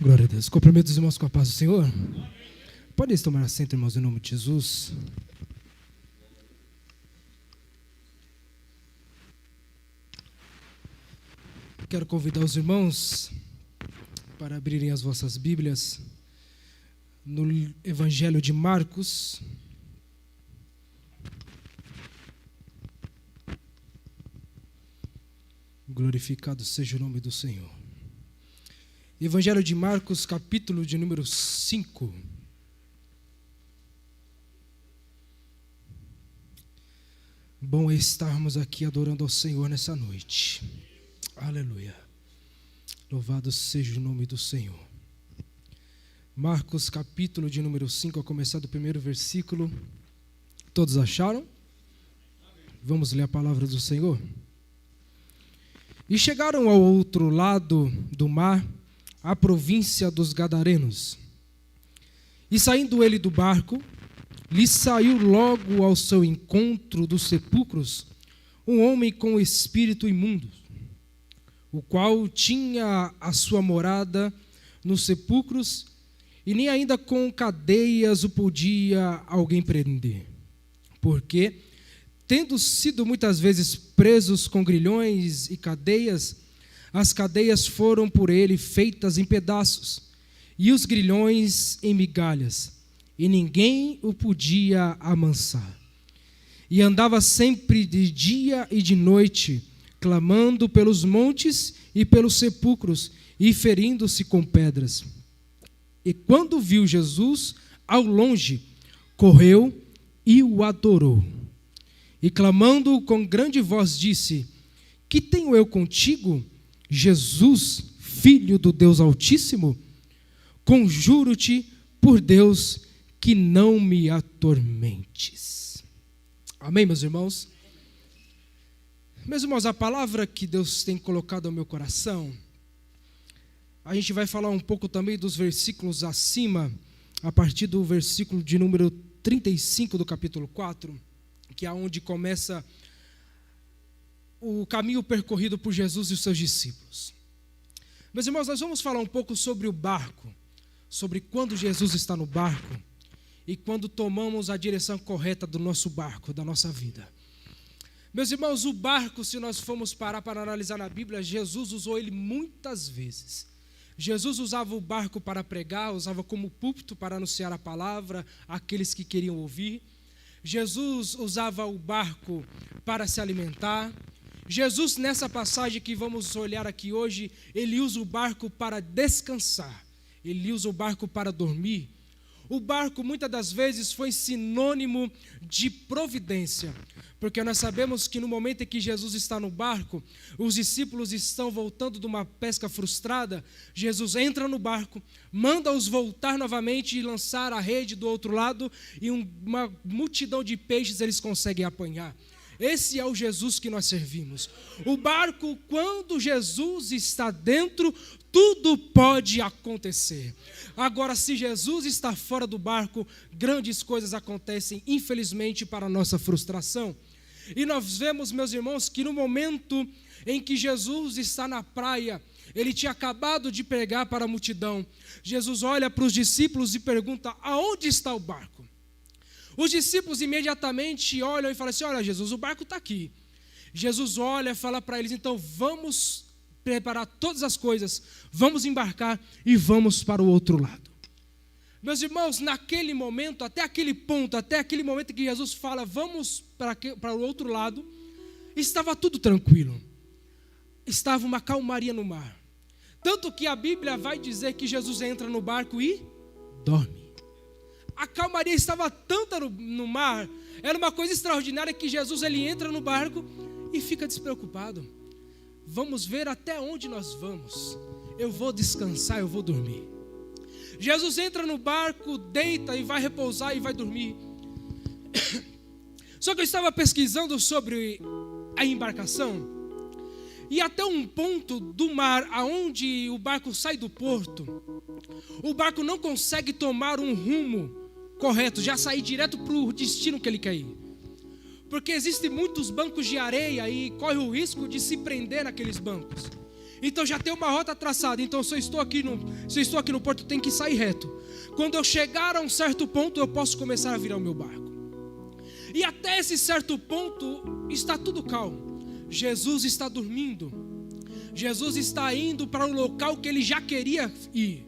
Glória a Deus. Cumprimento os irmãos com a paz do Senhor. Podem tomar assento, irmãos, em nome de Jesus. Quero convidar os irmãos para abrirem as vossas Bíblias no Evangelho de Marcos. Glorificado seja o nome do Senhor. Evangelho de Marcos, capítulo de número 5. Bom é estarmos aqui adorando ao Senhor nessa noite. Aleluia. Louvado seja o nome do Senhor. Marcos, capítulo de número 5, a começar do primeiro versículo. Todos acharam? Vamos ler a palavra do Senhor. E chegaram ao outro lado do mar, a província dos Gadarenos. E saindo ele do barco, lhe saiu logo ao seu encontro dos sepulcros um homem com espírito imundo, o qual tinha a sua morada nos sepulcros, e nem ainda com cadeias o podia alguém prender, porque, tendo sido muitas vezes presos com grilhões e cadeias, as cadeias foram por ele feitas em pedaços, e os grilhões em migalhas, e ninguém o podia amansar. E andava sempre de dia e de noite, clamando pelos montes e pelos sepulcros, e ferindo-se com pedras. E quando viu Jesus ao longe, correu e o adorou. E clamando com grande voz disse: Que tenho eu contigo, Jesus, Filho do Deus Altíssimo? Conjuro-te por Deus que não me atormentes. Amém, meus irmãos? Meus irmãos, a palavra que Deus tem colocado ao meu coração, a gente vai falar um pouco também dos versículos acima, a partir do versículo de número 35 do capítulo 4, que é onde começa o caminho percorrido por Jesus e os seus discípulos. Meus irmãos, nós vamos falar um pouco sobre o barco, sobre quando Jesus está no barco e quando tomamos a direção correta do nosso barco, da nossa vida. Meus irmãos, o barco, se nós formos parar para analisar na Bíblia, Jesus usou ele muitas vezes. Jesus usava o barco para pregar, usava como púlpito para anunciar a palavra àqueles que queriam ouvir. Jesus usava o barco para se alimentar. Jesus, nessa passagem que vamos olhar aqui hoje, ele usa o barco para descansar, ele usa o barco para dormir. O barco, muitas das vezes, foi sinônimo de providência, porque nós sabemos que no momento em que Jesus está no barco, os discípulos estão voltando de uma pesca frustrada. Jesus entra no barco, manda-os voltar novamente e lançar a rede do outro lado, e uma multidão de peixes eles conseguem apanhar. Esse é o Jesus que nós servimos. O barco, quando Jesus está dentro, tudo pode acontecer. Agora, se Jesus está fora do barco, grandes coisas acontecem, infelizmente, para a nossa frustração. E nós vemos, meus irmãos, que no momento em que Jesus está na praia, ele tinha acabado de pregar para a multidão. Jesus olha para os discípulos e pergunta: aonde está o barco? Os discípulos imediatamente olham e falam assim: olha, Jesus, o barco está aqui. Jesus olha e fala para eles: então vamos preparar todas as coisas, vamos embarcar e vamos para o outro lado. Meus irmãos, naquele momento, até aquele ponto, até aquele momento que Jesus fala, vamos para o outro lado, estava tudo tranquilo. Estava uma calmaria no mar. Tanto que a Bíblia vai dizer que Jesus entra no barco e dorme. A calmaria estava tanta no mar, era uma coisa extraordinária que Jesus ele entra no barco e fica despreocupado. Vamos ver até onde nós vamos. Eu vou descansar, eu vou dormir. Jesus entra no barco, deita e vai repousar e vai dormir. Só que eu estava pesquisando sobre a embarcação, e até um ponto do mar, aonde o barco sai do porto, o barco não consegue tomar um rumo correto, já sair direto para o destino que ele quer ir. Porque existem muitos bancos de areia e corre o risco de se prender naqueles bancos. Então já tem uma rota traçada. Então se eu estou aqui no porto, tem que sair reto. Quando eu chegar a um certo ponto, eu posso começar a virar o meu barco. E até esse certo ponto está tudo calmo. Jesus está dormindo. Jesus está indo para um local que ele já queria ir.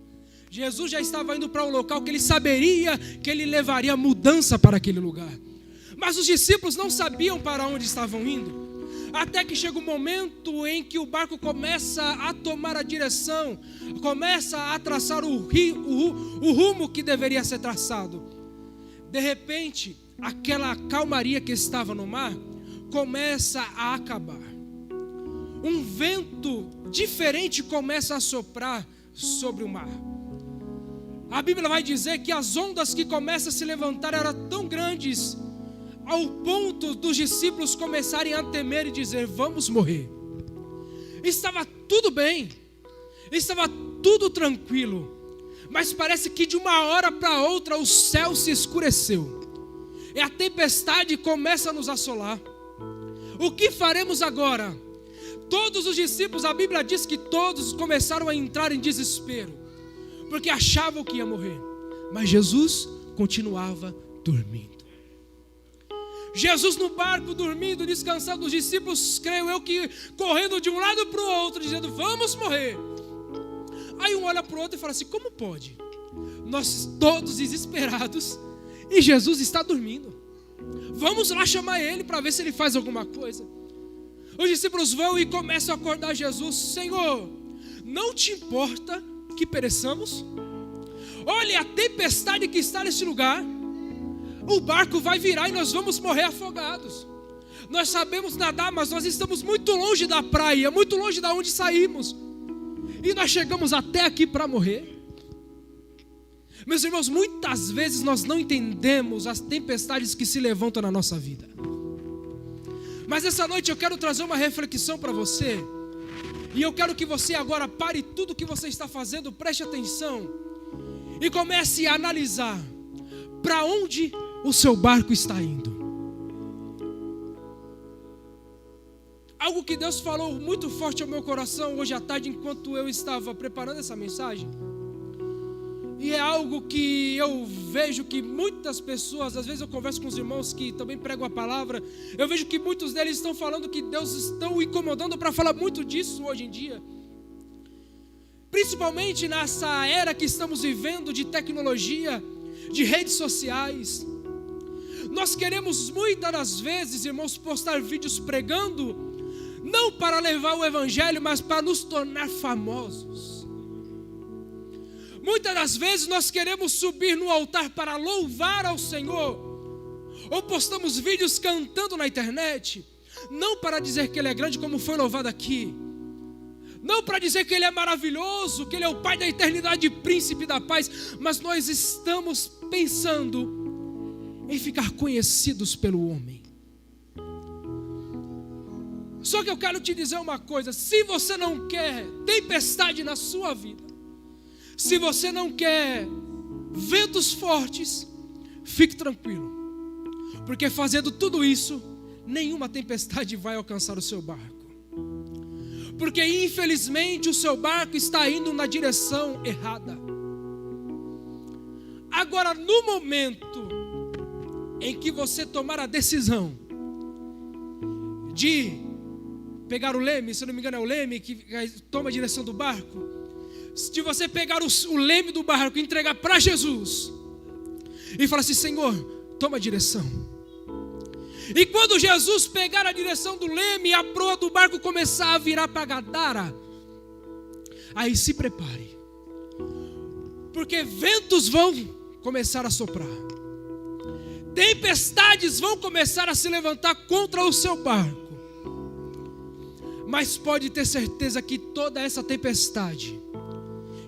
Jesus já estava indo para um local que ele saberia que ele levaria mudança para aquele lugar. Mas os discípulos não sabiam para onde estavam indo. Até que chega um momento em que o barco começa a tomar a direção, começa a traçar o rumo que deveria ser traçado. De repente, aquela calmaria que estava no mar começa a acabar. Um vento diferente começa a soprar sobre o mar. A Bíblia vai dizer que as ondas que começam a se levantar eram tão grandes, ao ponto dos discípulos começarem a temer e dizer: vamos morrer. Estava tudo bem, estava tudo tranquilo, mas parece que de uma hora para outra o céu se escureceu, e a tempestade começa a nos assolar. O que faremos agora? Todos os discípulos, a Bíblia diz que todos começaram a entrar em desespero, porque achavam que ia morrer, mas Jesus continuava dormindo. Jesus no barco, dormindo, descansando, os discípulos, creio eu, que correndo de um lado para o outro, dizendo: vamos morrer. Aí um olha para o outro e fala assim: como pode? Nós todos desesperados e Jesus está dormindo. Vamos lá chamar ele para ver se ele faz alguma coisa. Os discípulos vão e começam a acordar Jesus: Senhor, não te importa que pereçamos? Olha a tempestade que está nesse lugar. O barco vai virar e nós vamos morrer afogados. Nós sabemos nadar, mas nós estamos muito longe da praia, muito longe de onde saímos, e nós chegamos até aqui para morrer. Meus irmãos, muitas vezes nós não entendemos as tempestades que se levantam na nossa vida. Mas essa noite eu quero trazer uma reflexão para você, e eu quero que você agora pare tudo que você está fazendo, preste atenção e comece a analisar para onde o seu barco está indo. Algo que Deus falou muito forte ao meu coração hoje à tarde, enquanto eu estava preparando essa mensagem, e é algo que eu vejo que muitas pessoas, às vezes eu converso com os irmãos que também pregam a palavra, eu vejo que muitos deles estão falando que Deus estão incomodando para falar muito disso hoje em dia, principalmente nessa era que estamos vivendo de tecnologia, de redes sociais. Nós queremos muitas das vezes, irmãos, postar vídeos pregando, não para levar o evangelho, mas para nos tornar famosos. Muitas das vezes nós queremos subir no altar para louvar ao Senhor, ou postamos vídeos cantando na internet, não para dizer que Ele é grande como foi louvado aqui, não para dizer que Ele é maravilhoso, que Ele é o Pai da eternidade, príncipe da paz, mas nós estamos pensando em ficar conhecidos pelo homem. Só que eu quero te dizer uma coisa: se você não quer tempestade na sua vida, se você não quer ventos fortes, fique tranquilo, porque fazendo tudo isso, nenhuma tempestade vai alcançar o seu barco, porque infelizmente o seu barco está indo na direção errada. Agora, no momento em que você tomar a decisão de pegar o leme, se não me engano é o leme que toma a direção do barco, se você pegar o leme do barco e entregar para Jesus e falar assim: Senhor, toma a direção. E quando Jesus pegar a direção do leme e a proa do barco começar a virar para Gadara, aí se prepare, porque ventos vão começar a soprar, tempestades vão começar a se levantar contra o seu barco. Mas pode ter certeza que toda essa tempestade,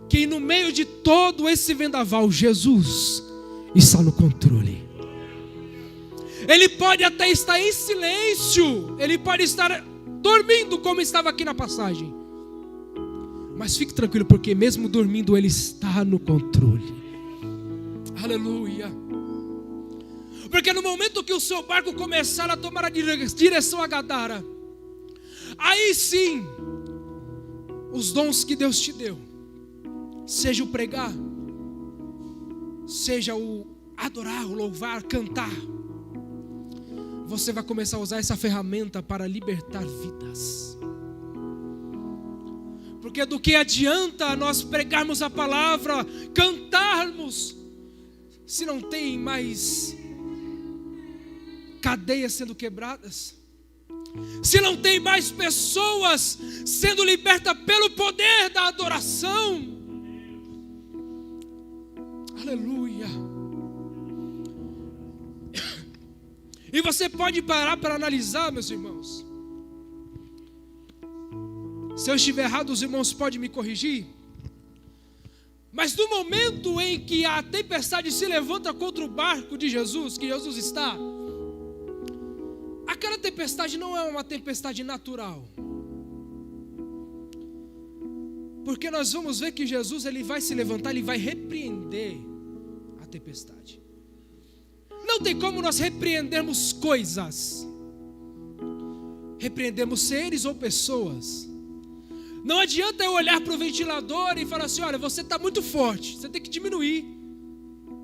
que no meio de todo esse vendaval, Jesus está no controle. Ele pode até estar em silêncio, ele pode estar dormindo como estava aqui na passagem, mas fique tranquilo, porque mesmo dormindo Ele está no controle. Aleluia. Porque no momento que o seu barco começar a tomar a direção a Gadara, aí sim os dons que Deus te deu, seja o pregar, seja o adorar, o louvar, cantar, você vai começar a usar essa ferramenta para libertar vidas. Porque do que adianta nós pregarmos a palavra, cantarmos, se não tem mais cadeias sendo quebradas, se não tem mais pessoas sendo libertas pelo poder da adoração? Aleluia. E você pode parar para analisar, meus irmãos. Se eu estiver errado, os irmãos podem me corrigir. Mas no momento em que a tempestade se levanta contra o barco de Jesus, que Jesus está, aquela tempestade não é uma tempestade natural. Porque nós vamos ver que Jesus, ele vai se levantar, ele vai repreender a tempestade. Não tem como nós repreendermos coisas. Repreendemos seres ou pessoas. Não adianta eu olhar para o ventilador e falar assim: olha, você está muito forte, você tem que diminuir.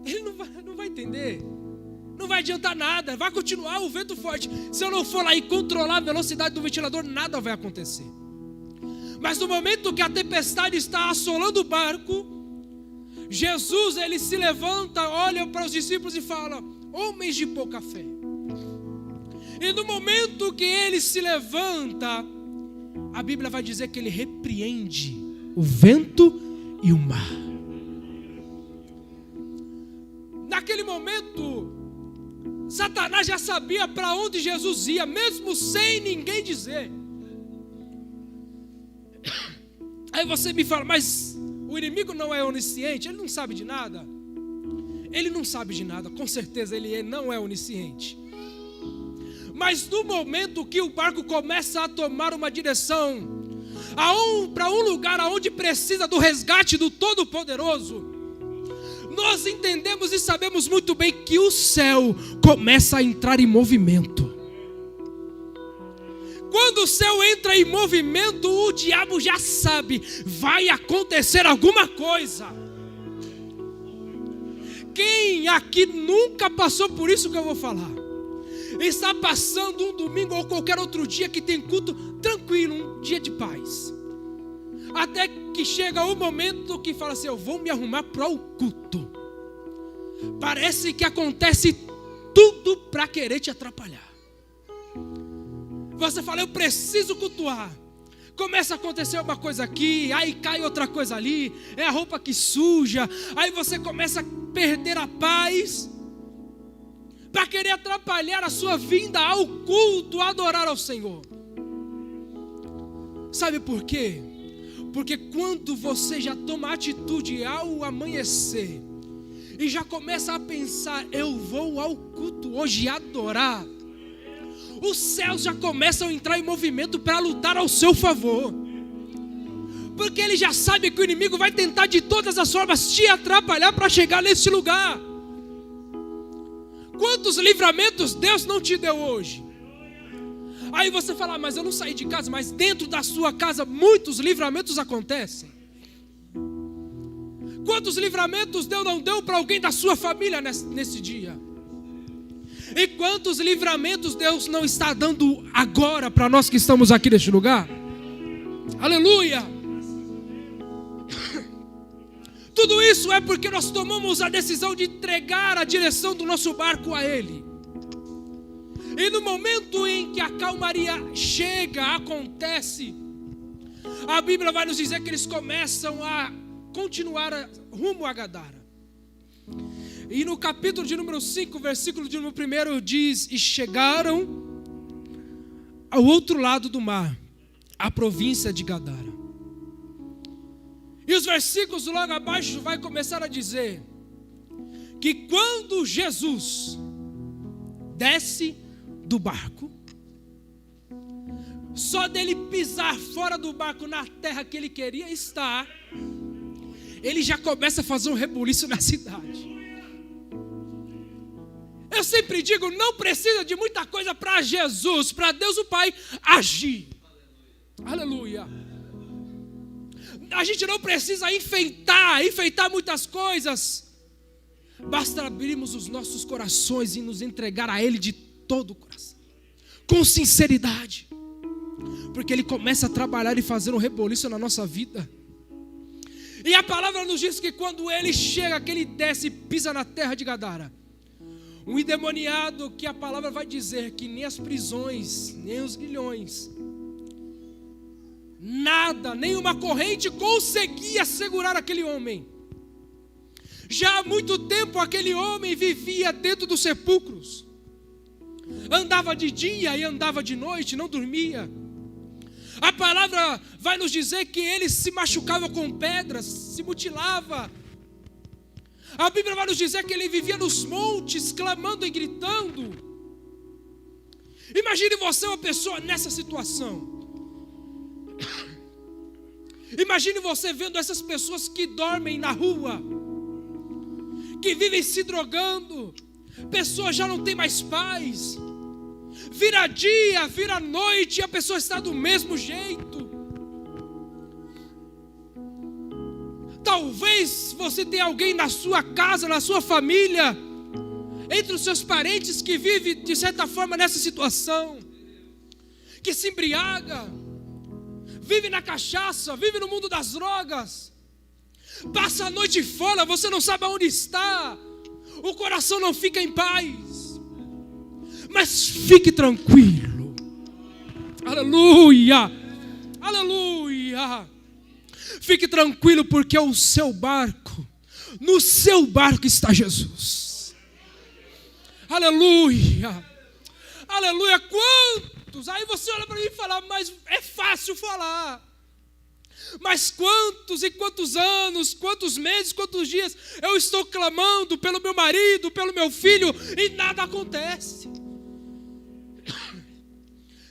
Ele não vai entender. Não vai adiantar nada, vai continuar o vento forte. Se eu não for lá e controlar a velocidade do ventilador, nada vai acontecer. Mas no momento que a tempestade está assolando o barco, Jesus, ele se levanta, olha para os discípulos e fala: homens de pouca fé. E no momento que ele se levanta, a Bíblia vai dizer que ele repreende o vento e o mar. Naquele momento, Satanás já sabia para onde Jesus ia, mesmo sem ninguém dizer. Aí você me fala: mas o inimigo não é onisciente, ele não sabe de nada. Ele não sabe de nada, com certeza ele não é onisciente. Mas no momento que o barco começa a tomar uma direção para um lugar onde precisa do resgate do Todo-Poderoso, nós entendemos e sabemos muito bem que o céu começa a entrar em movimento. Quando o céu entra em movimento, o diabo já sabe, vai acontecer alguma coisa. Quem aqui nunca passou por isso que eu vou falar? Está passando um domingo ou qualquer outro dia que tem culto tranquilo, um dia de paz. Até que chega o momento que fala assim: eu vou me arrumar para o culto. Parece que acontece tudo para querer te atrapalhar. Você fala: eu preciso cultuar. Começa a acontecer uma coisa aqui, aí cai outra coisa ali, é a roupa que suja, aí você começa a perder a paz, para querer atrapalhar a sua vinda ao culto, a adorar ao Senhor. Sabe por quê? Porque quando você já toma atitude ao amanhecer, e já começa a pensar: eu vou ao culto hoje adorar, os céus já começam a entrar em movimento para lutar ao seu favor. Porque ele já sabe que o inimigo vai tentar de todas as formas te atrapalhar para chegar nesse lugar. Quantos livramentos Deus não te deu hoje? Aí você fala: mas eu não saí de casa. Mas dentro da sua casa muitos livramentos acontecem. Quantos livramentos Deus não deu para alguém da sua família nesse dia? E quantos livramentos Deus não está dando agora para nós que estamos aqui neste lugar? Aleluia! Tudo isso é porque nós tomamos a decisão de entregar a direção do nosso barco a Ele. E no momento em que a calmaria chega, acontece, a Bíblia vai nos dizer que eles começam a continuar rumo a Gadara. E no capítulo de número 5, versículo de número 1 diz: e chegaram ao outro lado do mar, a província de Gadara. E os versículos logo abaixo vai começar a dizer que quando Jesus desce do barco, só dele pisar fora do barco na terra que ele queria estar, ele já começa a fazer um rebuliço na cidade. Eu sempre digo: não precisa de muita coisa para Jesus, para Deus o Pai agir. Aleluia. A gente não precisa enfeitar muitas coisas. Basta abrirmos os nossos corações e nos entregar a Ele de todo o coração, com sinceridade, porque Ele começa a trabalhar e fazer um reboliço na nossa vida. E a palavra nos diz que quando Ele chega, que Ele desce e pisa na terra de Gadara, um endemoniado, que a palavra vai dizer que nem as prisões, nem os grilhões, nada, nenhuma corrente conseguia segurar aquele homem. Já há muito tempo aquele homem vivia dentro dos sepulcros, andava de dia e andava de noite, não dormia. A palavra vai nos dizer que ele se machucava com pedras, se mutilava. A Bíblia vai nos dizer que ele vivia nos montes, clamando e gritando. Imagine você uma pessoa nessa situação. Imagine você vendo essas pessoas que dormem na rua, que vivem se drogando. Pessoas já não têm mais paz. Vira dia, vira noite e a pessoa está do mesmo jeito. Talvez você tenha alguém na sua casa, na sua família, entre os seus parentes que vive de certa forma nessa situação, que se embriaga, vive na cachaça, vive no mundo das drogas, passa a noite fora, você não sabe aonde está, o coração não fica em paz. Mas fique tranquilo, aleluia, aleluia. Fique tranquilo, porque o seu barco, no seu barco está Jesus. Aleluia, aleluia. Quantos? Aí você olha para mim e fala, mas é fácil falar. Mas quantos e quantos anos, quantos meses, quantos dias eu estou clamando pelo meu marido, pelo meu filho, e nada acontece.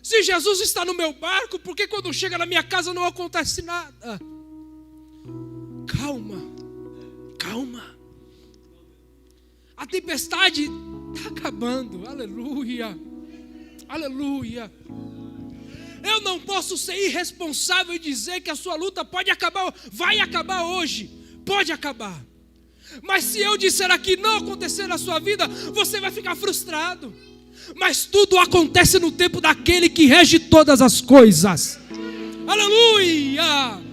Se Jesus está no meu barco, por que quando chega na minha casa não acontece nada? Calma, calma. A tempestade está acabando, aleluia, aleluia. Eu não posso ser irresponsável e dizer que a sua luta pode acabar, vai acabar hoje, pode acabar. Mas se eu disser aqui não acontecer na sua vida, você vai ficar frustrado. Mas tudo acontece no tempo daquele que rege todas as coisas. Aleluia!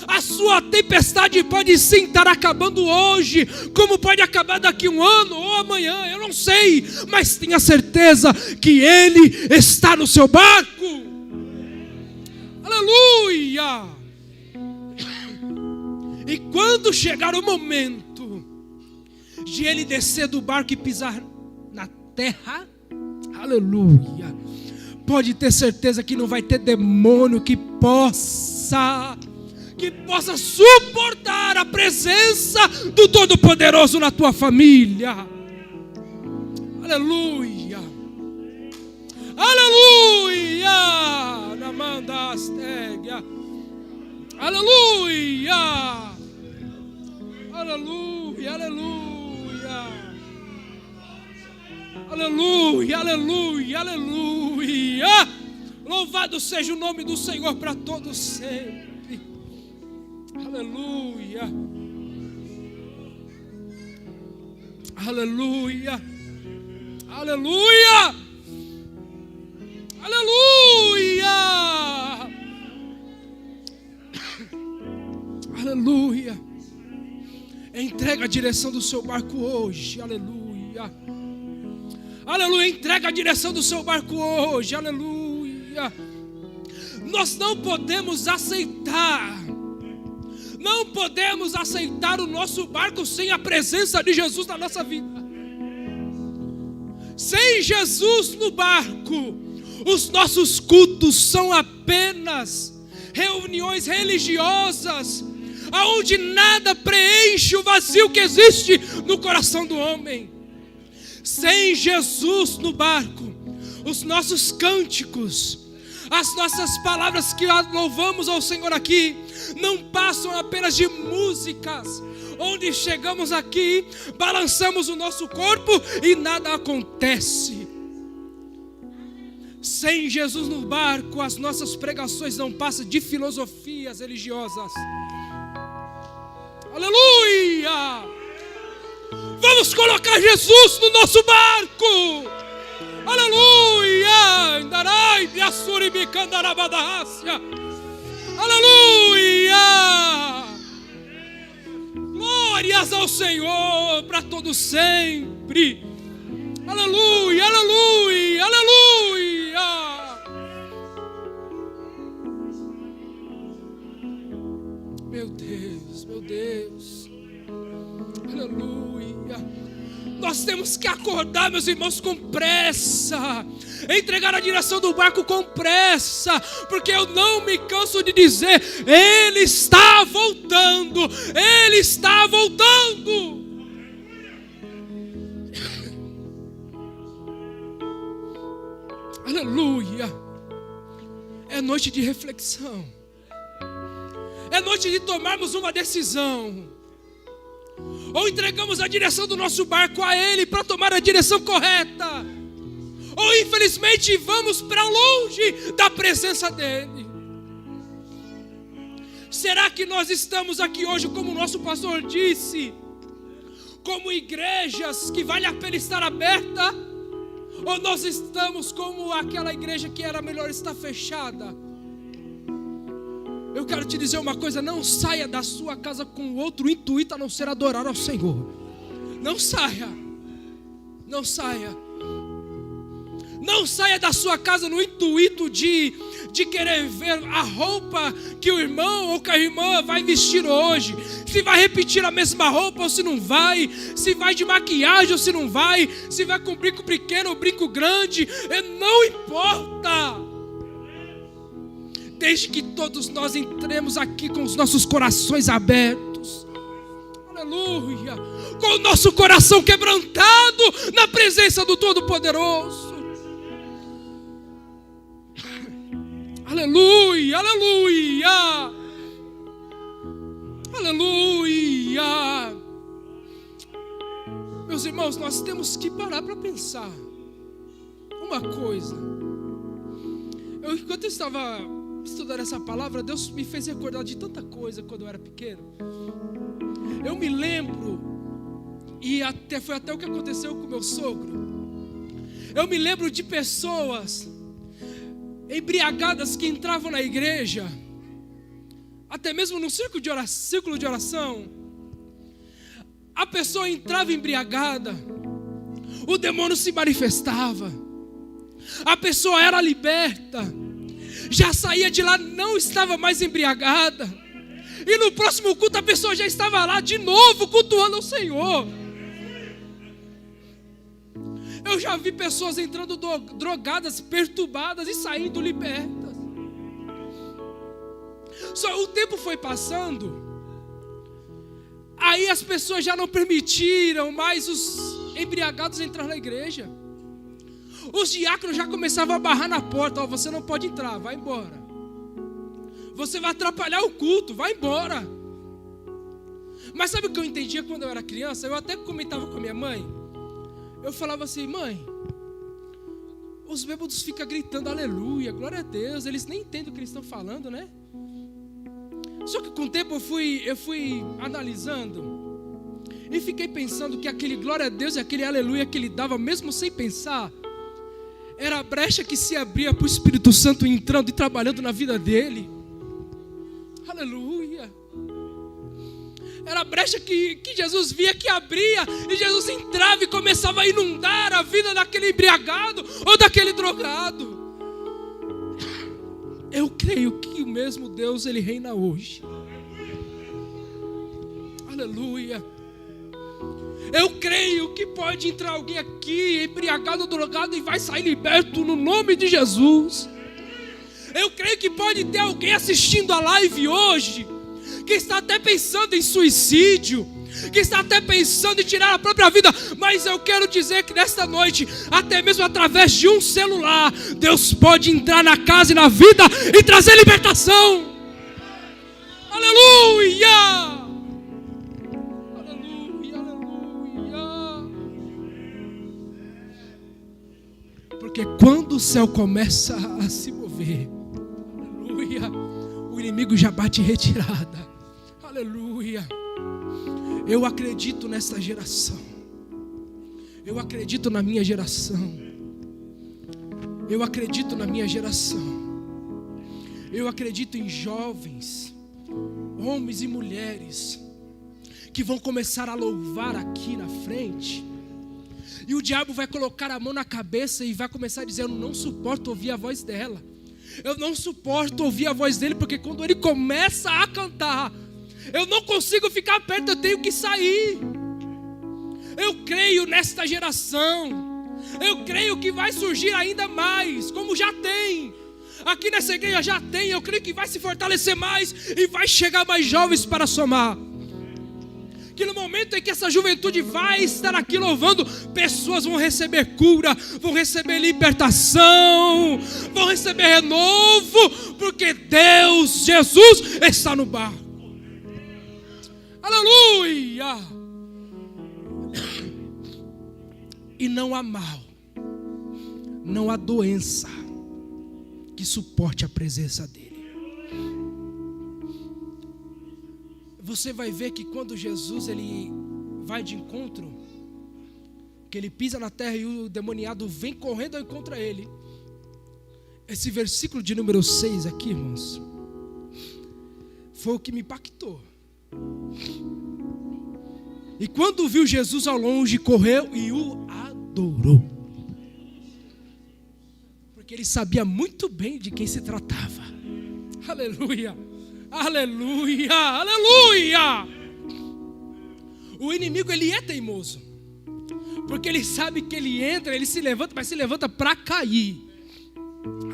A sua tempestade pode sim estar acabando hoje, como pode acabar daqui um ano ou amanhã, eu não sei, mas tenha certeza que Ele está no seu barco. Aleluia! E quando chegar o momento de Ele descer do barco e pisar na terra, aleluia, pode ter certeza que não vai ter demônio que possa suportar a presença do Todo-Poderoso na tua família. Aleluia, aleluia, namanda astegia, aleluia, aleluia, aleluia, aleluia, aleluia, aleluia. Louvado seja o nome do Senhor para todos sempre. Aleluia, aleluia, aleluia, aleluia, aleluia. Entrega a direção do seu barco hoje, aleluia, aleluia. Entrega a direção do seu barco hoje, aleluia. Nós não podemos aceitar o nosso barco sem a presença de Jesus na nossa vida. Sem Jesus no barco, os nossos cultos são apenas reuniões religiosas, aonde nada preenche o vazio que existe no coração do homem. Sem Jesus no barco, os nossos cânticos, as nossas palavras que louvamos ao Senhor aqui, não passam apenas de músicas, onde chegamos aqui, balançamos o nosso corpo e nada acontece. Sem Jesus no barco, as nossas pregações não passam de filosofias religiosas. Aleluia! Vamos colocar Jesus no nosso barco. Aleluia! Aleluia! Glórias ao Senhor para todo sempre. Aleluia, aleluia, aleluia. Meu Deus, meu Deus. Aleluia. Nós temos que acordar, meus irmãos, com pressa. Entregar a direção do barco com pressa. Porque eu não me canso de dizer: Ele está voltando. Ele está voltando. Aleluia. É noite de reflexão. É noite de tomarmos uma decisão. Ou entregamos a direção do nosso barco a Ele para tomar a direção correta, ou infelizmente vamos para longe da presença dEle. Será que nós estamos aqui hoje, como o nosso pastor disse, como igrejas que vale a pena estar aberta? Ou nós estamos como aquela igreja que era melhor estar fechada? Eu quero te dizer uma coisa: não saia da sua casa com outro intuito a não ser adorar ao Senhor. Não saia. Não saia. Não saia da sua casa no intuito de querer ver a roupa que o irmão ou que a irmã vai vestir hoje. Se vai repetir a mesma roupa ou se não vai. Se vai de maquiagem ou se não vai. Se vai com brinco pequeno ou brinco grande. Não importa. Desde que todos nós entremos aqui com os nossos corações abertos. Aleluia. Com o nosso coração quebrantado na presença do Todo-Poderoso. Aleluia, aleluia. Aleluia. Meus irmãos, nós temos que parar para pensar uma coisa. Enquanto eu estava estudando essa palavra, Deus me fez recordar de tanta coisa quando eu era pequeno. Eu me lembro, e foi até o que aconteceu com meu sogro. Eu me lembro de pessoas embriagadas que entravam na igreja, até mesmo num círculo de oração. A pessoa entrava embriagada, o demônio se manifestava, a pessoa era liberta, já saía de lá, não estava mais embriagada, e no próximo culto a pessoa já estava lá de novo cultuando ao Senhor. Eu já vi pessoas entrando drogadas, perturbadas e saindo libertas. Só o tempo foi passando, aí as pessoas já não permitiram mais os embriagados entrar na igreja. Os diáconos já começavam a barrar na porta: você não pode entrar, vai embora. Você vai atrapalhar o culto, vai embora. Mas sabe o que eu entendia quando eu era criança? Eu até comentava com a minha mãe. Eu falava assim: mãe, os bêbados ficam gritando aleluia, glória a Deus, eles nem entendem o que eles estão falando, né? Só que com o tempo eu fui analisando e fiquei pensando que aquele glória a Deus e aquele aleluia que ele dava, mesmo sem pensar, era a brecha que se abria para o Espírito Santo entrando e trabalhando na vida dele. Aleluia. Era a brecha que Jesus via que abria, e Jesus entrava e começava a inundar a vida daquele embriagado ou daquele drogado. Eu creio que o mesmo Deus, Ele reina hoje. Aleluia. Eu creio que pode entrar alguém aqui embriagado ou drogado e vai sair liberto no nome de Jesus. Eu creio que pode ter alguém assistindo a live hoje que está até pensando em suicídio, que está até pensando em tirar a própria vida. Mas eu quero dizer que nesta noite, até mesmo através de um celular, Deus pode entrar na casa e na vida e trazer libertação. Aleluia! Aleluia, aleluia. Porque Porque quando o céu começa a se mover, aleluia, o inimigo já bate em retirada. Aleluia. Eu acredito nesta geração. Eu acredito na minha geração. Eu acredito na minha geração. Eu acredito em jovens, homens e mulheres, que vão começar a louvar aqui na frente. E o diabo vai colocar a mão na cabeça e vai começar a dizer: eu não suporto ouvir a voz dela. Eu não suporto ouvir a voz dele, porque quando ele começa a cantar, eu não consigo ficar perto, eu tenho que sair. Eu creio nesta geração. Eu creio que vai surgir ainda mais, como já tem. Aqui nessa igreja já tem, eu creio que vai se fortalecer mais e vai chegar mais jovens para somar. Que no momento em que essa juventude vai estar aqui louvando, pessoas vão receber cura, vão receber libertação, vão receber renovo, porque Deus, Jesus, está no barco. Aleluia! E não há mal, não há doença que suporte a presença dele. Você vai ver que quando Jesus ele vai de encontro, que ele pisa na terra e o demoniado vem correndo ao encontro a ele. Esse versículo de número 6 aqui, irmãos, foi o que me impactou. E quando viu Jesus ao longe, correu e o adorou. Porque ele sabia muito bem de quem se tratava. Aleluia, aleluia, aleluia. O inimigo ele é teimoso, porque ele sabe que ele entra, ele se levanta, mas se levanta para cair.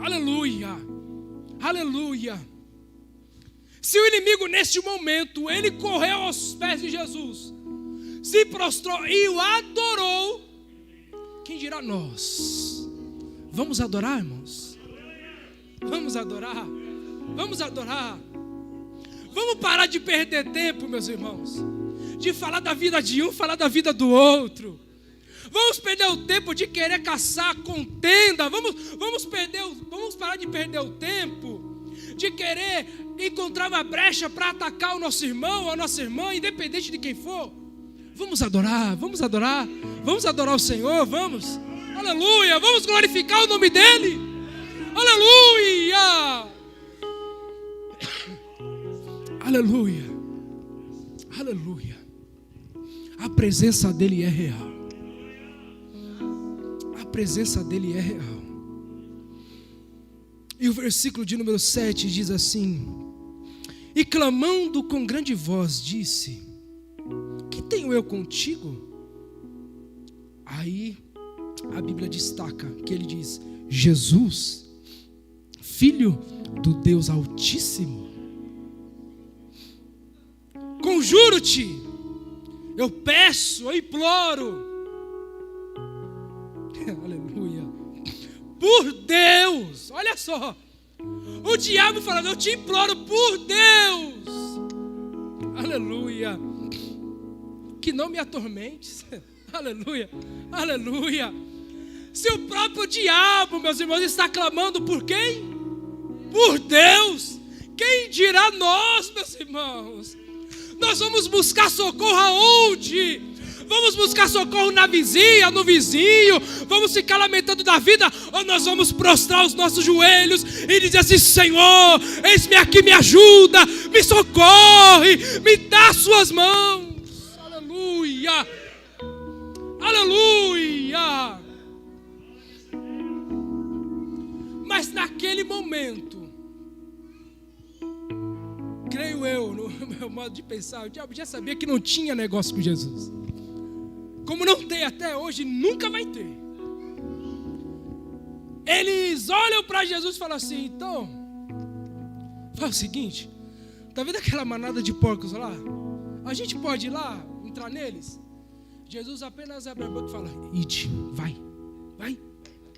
Aleluia, aleluia. Se o inimigo neste momento, ele correu aos pés de Jesus, se prostrou e o adorou, quem dirá nós? Vamos adorar, irmãos? Vamos adorar, vamos adorar. Vamos parar de perder tempo, meus irmãos, de falar da vida de um, falar da vida do outro. Vamos perder o tempo de querer caçar contenda. Vamos parar de perder o tempo de querer encontrar uma brecha para atacar o nosso irmão, a nossa irmã, independente de quem for. Vamos adorar, vamos adorar, vamos adorar o Senhor, vamos, aleluia, vamos glorificar o nome dEle, aleluia, aleluia, aleluia. A presença dEle é real, a presença dEle é real. E o versículo de número 7 diz assim: e clamando com grande voz disse: que tenho eu contigo? Aí a Bíblia destaca que ele diz: Jesus, Filho do Deus Altíssimo, conjuro-te, eu peço, eu imploro, aleluia, por Deus, olha só, o diabo falando: eu te imploro por Deus, aleluia, que não me atormentes, aleluia, aleluia. Se o próprio diabo, meus irmãos, está clamando por quem? Por Deus. Quem dirá nós, meus irmãos? Nós vamos buscar socorro aonde? Vamos buscar socorro na vizinha, no vizinho? Vamos ficar lamentando da vida? Ou nós vamos prostrar os nossos joelhos e dizer assim: Senhor, eis-me aqui, me ajuda, me socorre, me dá as suas mãos. Aleluia, aleluia. Mas naquele momento, creio eu, no meu modo de pensar, o diabo já sabia que não tinha negócio com Jesus. Como não tem até hoje, nunca vai ter. Eles olham para Jesus e falam assim: então, fala o seguinte, tá vendo aquela manada de porcos lá? A gente pode ir lá, entrar neles? Jesus apenas abre a boca e fala: ide, vai, vai,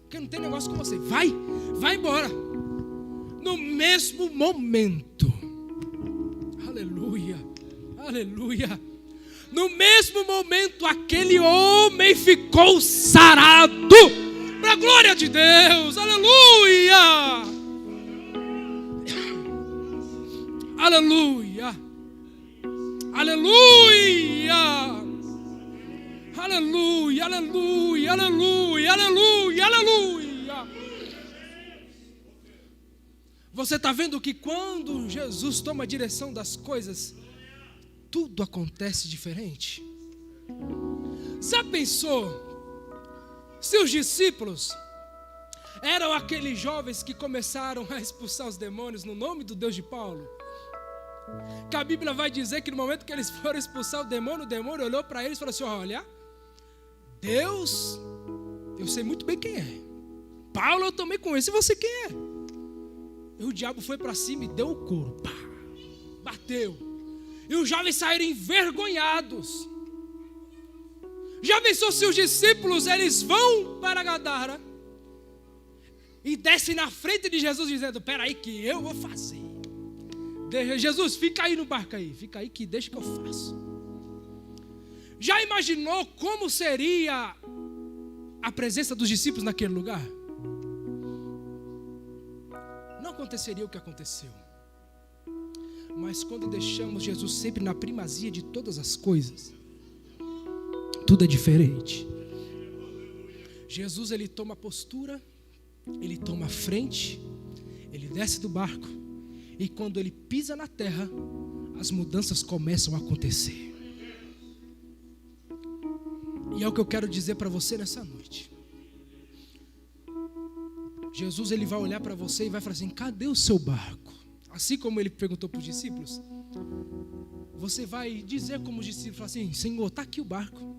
porque não tem negócio com você, vai embora. No mesmo momento, aleluia, aleluia, no mesmo momento aquele homem ficou sarado, Para a glória de Deus. Aleluia. Aleluia. Aleluia. Aleluia. Aleluia. Aleluia. Aleluia. Aleluia. Você está vendo que quando Jesus toma a direção das coisas, tudo acontece diferente? Já pensou se os discípulos eram aqueles jovens que começaram a expulsar os demônios no nome do Deus de Paulo? Que a Bíblia vai dizer que no momento que eles foram expulsar o demônio olhou para eles e falou assim: olha, Deus, eu sei muito bem quem é. Paulo eu também conheço, e você quem é? E o diabo foi para cima e deu o couro, pá, bateu. E os jovens saíram envergonhados. Já pensou se os discípulos eles vão para Gadara e descem na frente de Jesus dizendo: peraí que eu vou fazer. Jesus, fica aí no barco aí, fica aí que deixa que eu faço. Já imaginou como seria a presença dos discípulos naquele lugar? Não aconteceria o que aconteceu. Mas quando deixamos Jesus sempre na primazia de todas as coisas, tudo é diferente. Jesus ele toma postura, ele toma a frente, ele desce do barco. E quando ele pisa na terra, as mudanças começam a acontecer. E é o que eu quero dizer para você nessa noite. Jesus ele vai olhar para você e vai falar assim: cadê o seu barco? Assim como ele perguntou para os discípulos, você vai dizer como os discípulos, assim: Senhor, está aqui o barco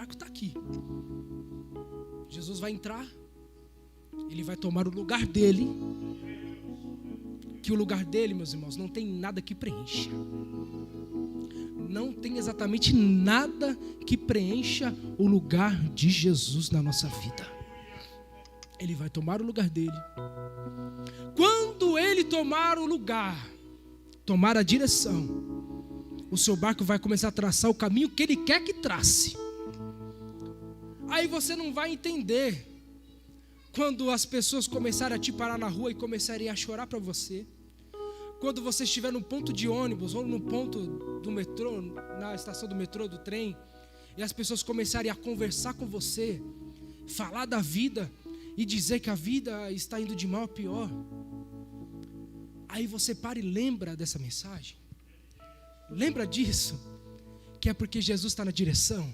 está aqui. Jesus vai entrar, ele vai tomar o lugar dele. Que o lugar dele, meus irmãos, não tem nada que preencha. Não tem exatamente nada que preencha o lugar de Jesus na nossa vida. Ele vai tomar o lugar dele. Quando ele tomar o lugar, tomar a direção, o seu barco vai começar a traçar o caminho que ele quer que trace. Aí você não vai entender quando as pessoas começarem a te parar na rua e começarem a chorar para você. Quando você estiver no ponto de ônibus ou no ponto do metrô, na estação do metrô, do trem, e as pessoas começarem a conversar com você, falar da vida e dizer que a vida está indo de mal a pior. Aí você para e lembra dessa mensagem. Lembra disso, que é porque Jesus está na direção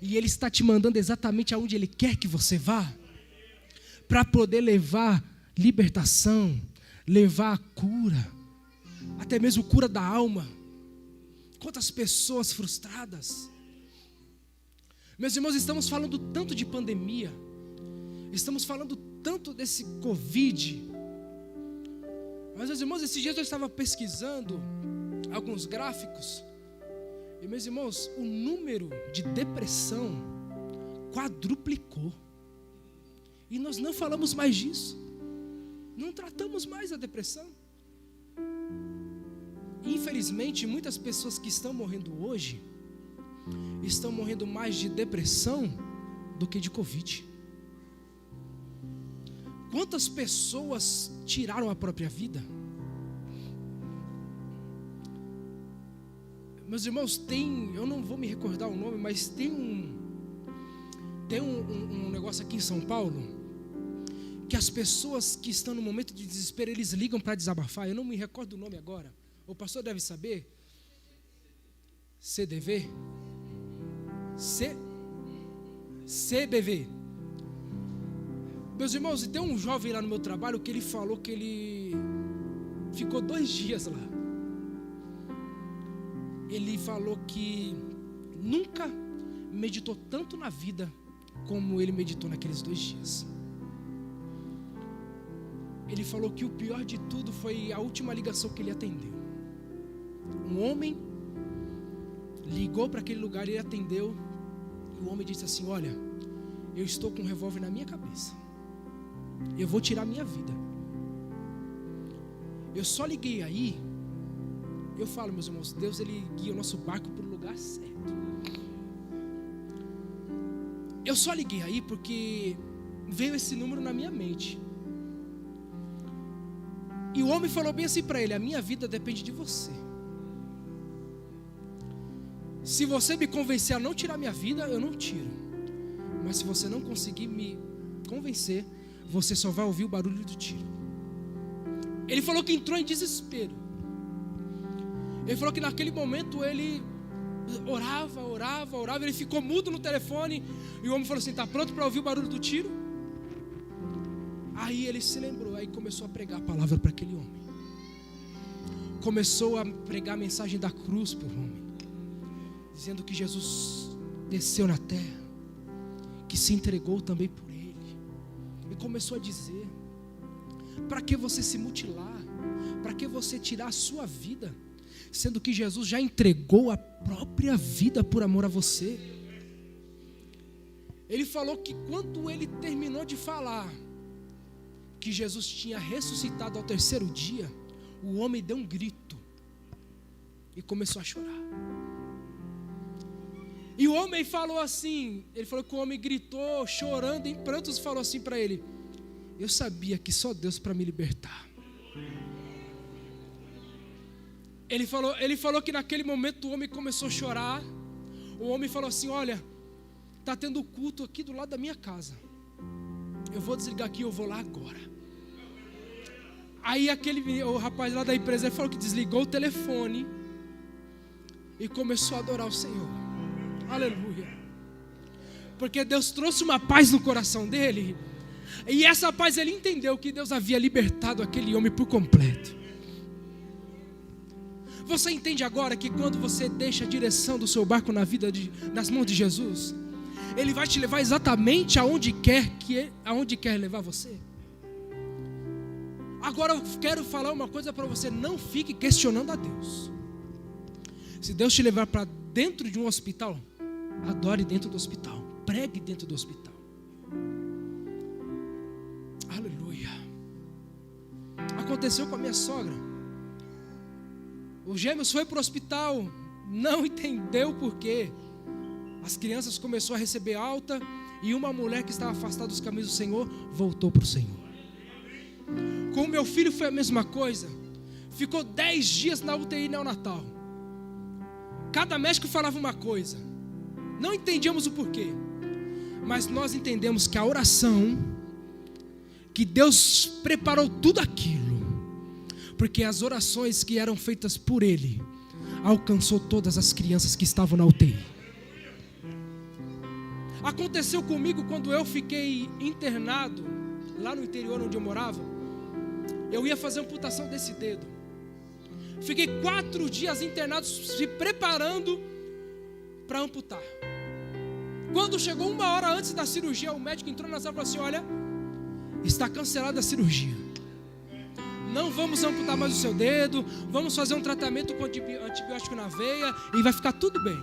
e Ele está te mandando exatamente aonde Ele quer que você vá, para poder levar libertação, levar a cura, até mesmo cura da alma. Quantas pessoas frustradas. Meus irmãos, estamos falando tanto de pandemia, estamos falando tanto desse Covid, mas meus irmãos, esses dias eu estava pesquisando alguns gráficos, e meus irmãos, o número de depressão quadruplicou. E nós não falamos mais disso. Não tratamos mais a depressão. Infelizmente, muitas pessoas que estão morrendo hoje estão morrendo mais de depressão do que de Covid. Quantas pessoas tiraram a própria vida? Meus irmãos, eu não vou me recordar o nome, mas tem um negócio aqui em São Paulo, que as pessoas que estão no momento de desespero, eles ligam para desabafar. Eu não me recordo o nome agora. O pastor deve saber. CDV? CBV. Meus irmãos, e tem um jovem lá no meu trabalho que ele falou que ele ficou 2 dias lá. Ele falou que nunca meditou tanto na vida como ele meditou naqueles 2 dias. Ele falou que o pior de tudo foi a última ligação que ele atendeu. Um homem ligou para aquele lugar, ele atendeu, e o homem disse assim: olha, eu estou com um revólver na minha cabeça, eu vou tirar minha vida. Eu só liguei aí. Eu falo, meus irmãos, Deus ele guia o nosso barco para o lugar certo. Eu só liguei aí porque veio esse número na minha mente. E o homem falou bem assim para ele: a minha vida depende de você. Se você me convencer a não tirar minha vida, eu não tiro. Mas se você não conseguir me convencer, você só vai ouvir o barulho do tiro. Ele falou que entrou em desespero. Ele falou que naquele momento ele orava, ele ficou mudo no telefone. E o homem falou assim: está pronto para ouvir o barulho do tiro? Aí ele se lembrou, aí começou a pregar a palavra para aquele homem. Começou a pregar a mensagem da cruz para o homem, dizendo que Jesus desceu na terra, que se entregou também por ele. E começou a dizer: para que você se mutilar? Para que você tirar a sua vida? Sendo que Jesus já entregou a própria vida por amor a você. Ele falou que quando ele terminou de falar que Jesus tinha ressuscitado ao terceiro dia, o homem deu um grito e começou a chorar. E o homem falou assim, ele falou que o homem gritou, chorando em prantos, falou assim para ele: eu sabia que só Deus para me libertar. Ele falou que naquele momento o homem começou a chorar. O homem falou assim: olha, está tendo culto aqui do lado da minha casa, eu vou desligar aqui, eu vou lá agora. Aí o rapaz lá da empresa falou que desligou o telefone e começou a adorar o Senhor. Aleluia. Porque Deus trouxe uma paz no coração dele. E essa paz ele entendeu que Deus havia libertado aquele homem por completo. Você entende agora que quando você deixa a direção do seu barco nas mãos de Jesus, Ele vai te levar exatamente aonde quer levar você? Agora eu quero falar uma coisa para você: não fique questionando a Deus. Se Deus te levar para dentro de um hospital, adore dentro do hospital, pregue dentro do hospital. Aleluia. Aconteceu com a minha sogra. Os gêmeos foi para o hospital, não entendeu o porquê. As crianças começaram a receber alta e uma mulher que estava afastada dos caminhos do Senhor voltou para o Senhor. Com o meu filho foi a mesma coisa. Ficou 10 dias na UTI neonatal. Cada médico falava uma coisa. Não entendíamos o porquê. Mas nós entendemos que a oração, que Deus preparou tudo aquilo, porque as orações que eram feitas por Ele alcançou todas as crianças que estavam na UTI. Aconteceu comigo quando eu fiquei internado lá no interior onde eu morava. Eu ia fazer amputação desse dedo. Fiquei 4 dias internado, se preparando para amputar. Quando chegou 1 hora antes da cirurgia, o médico entrou na sala e falou assim: olha, está cancelada a cirurgia. Não vamos amputar mais o seu dedo, vamos fazer um tratamento com antibiótico na veia e vai ficar tudo bem.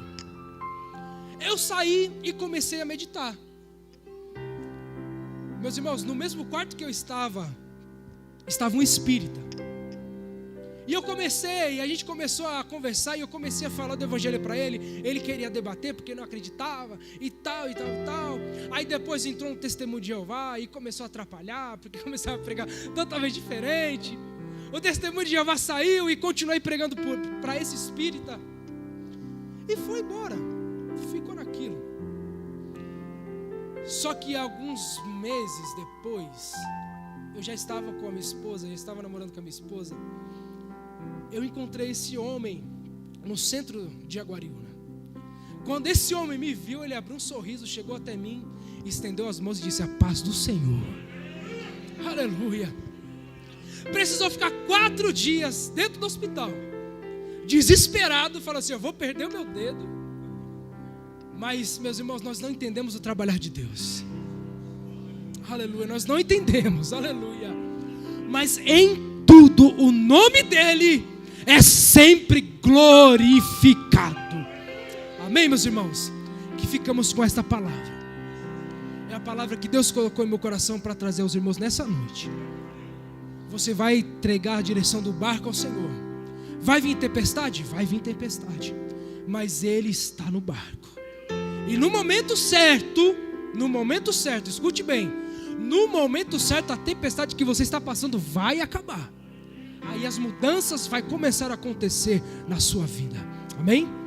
Eu saí e comecei a meditar. Meus irmãos, no mesmo quarto que eu estava um espírita. E a gente começou a conversar e eu comecei a falar do evangelho para ele. Ele queria debater porque não acreditava e tal. Aí depois entrou um testemunho de Jeová e começou a atrapalhar, porque começava a pregar totalmente diferente. O testemunho de Jeová saiu e continuei pregando para esse espírita. E foi embora, ficou naquilo. Só que alguns meses depois, eu já estava com a minha esposa, já estava namorando com a minha esposa. Eu encontrei esse homem no centro de Jaguariúna. Quando esse homem me viu, ele abriu um sorriso, chegou até mim, estendeu as mãos e disse: a paz do Senhor. Aleluia. Precisou ficar 4 dias dentro do hospital, desesperado, falou assim: eu vou perder o meu dedo. Mas, meus irmãos, nós não entendemos o trabalhar de Deus. Aleluia, nós não entendemos, aleluia. Mas em tudo o nome dele é sempre glorificado. Amém, meus irmãos? Que ficamos com esta palavra. É a palavra que Deus colocou em meu coração para trazer aos irmãos nessa noite. Você vai entregar a direção do barco ao Senhor. Vai vir tempestade? Vai vir tempestade. Mas Ele está no barco. E no momento certo, escute bem, no momento certo, a tempestade que você está passando vai acabar. Aí as mudanças vão começar a acontecer na sua vida. Amém?